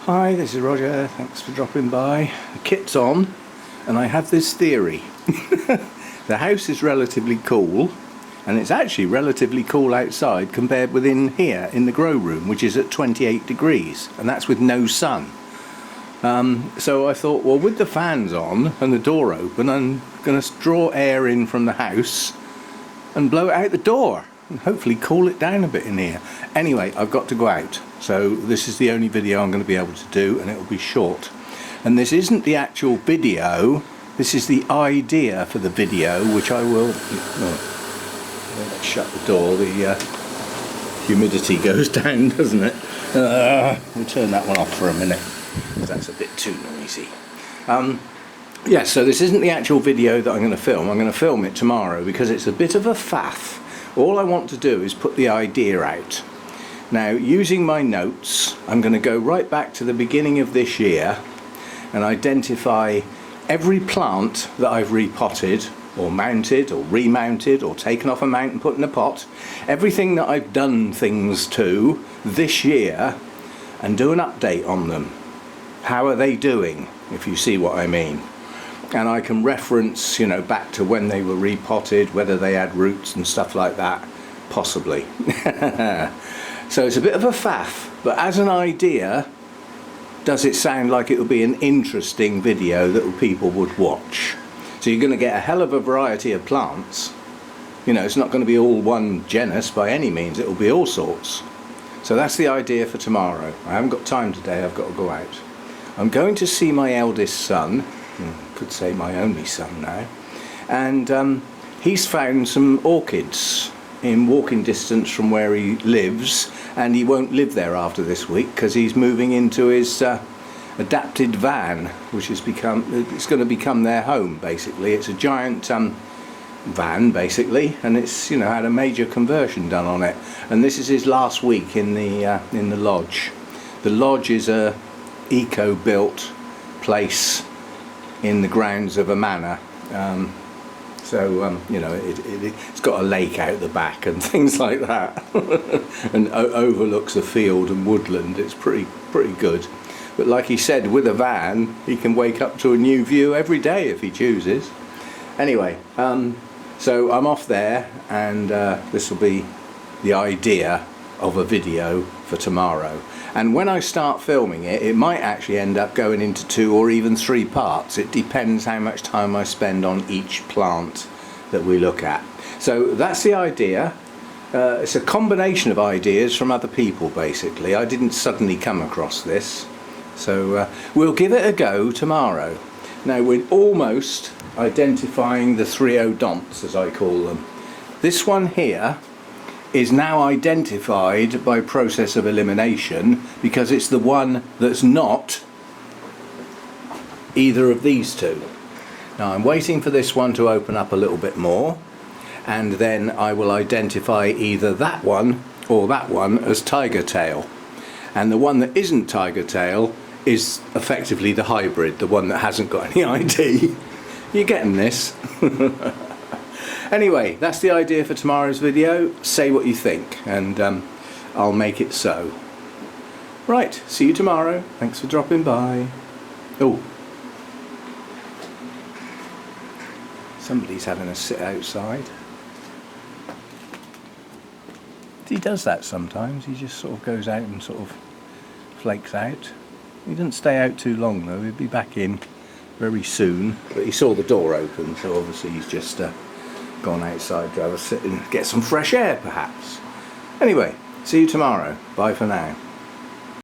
Hi, this is Roger, thanks for dropping by. The kit's on and I have this theory. The house is relatively cool and it's actually relatively cool outside compared with in here in the grow room, which is at 28 degrees, and that's with no sun. So I thought, well, with the fans on and the door open, I'm going to draw air in from the house and blow it out the door and hopefully cool it down a bit in here. Anyway, I've got to go out, so this is the only video I'm going to be able to do, and it will be short. And this isn't the actual video, this is the idea for the video, which I will... let's shut the door, the humidity goes down, doesn't it? We'll turn that one off for a minute, because that's a bit too noisy. Yeah, so this isn't the actual video that I'm going to film. I'm going to film it tomorrow because it's a bit of a faff. All I want to do is put the idea out. Now, using my notes, I'm going to go right back to the beginning of this year and identify every plant that I've repotted or mounted or remounted or taken off a mount and put in a pot, everything that I've done things to this year, and do an update on them. How are they doing, if you see what I mean? And I can reference, you know, back to when they were repotted, whether they had roots and stuff like that, possibly. So it's a bit of a faff, but as an idea, does it sound like it would be an interesting video that people would watch? So you're going to get a hell of a variety of plants. You know, it's not going to be all one genus by any means, it will be all sorts. So that's the idea for tomorrow. I haven't got time today, I've got to go out. I'm going to see my eldest son, could say my only son now, and he's found some orchids in walking distance from where he lives, and he won't live there after this week because he's moving into his adapted van, which has it's going to become their home basically. It's a giant van basically, and it's, you know, had a major conversion done on it, and this is his last week in the lodge. The lodge is a eco-built place in the grounds of a manor, you know, it's got a lake out the back and things like that, and overlooks a field and woodland. It's pretty good. But like he said, with a van he can wake up to a new view every day if he chooses. Anyway, so I'm off there, and this will be the idea of a video for tomorrow. And when I start filming it, it might actually end up going into 2 or even 3 parts. It depends how much time I spend on each plant that we look at. So that's the idea. It's a combination of ideas from other people basically. I didn't suddenly come across this. So we'll give it a go tomorrow. Now we're almost identifying the threodonts, as I call them. This one here is now identified by process of elimination because it's the one that's not either of these two. Now I'm waiting for this one to open up a little bit more, and then I will identify either that one or that one as tiger tail, and the one that isn't tiger tail is effectively the hybrid, the one that hasn't got any ID. You're getting this? Anyway, that's the idea for tomorrow's video. Say what you think, and I'll make it so. Right, see you tomorrow. Thanks for dropping by. Oh, somebody's having a sit outside. He does that sometimes. He just sort of goes out and sort of flakes out. He doesn't stay out too long though. He'll be back in very soon. But he saw the door open, so obviously he's just gone outside to have a sit and get some fresh air perhaps. Anyway, see you tomorrow. Bye for now.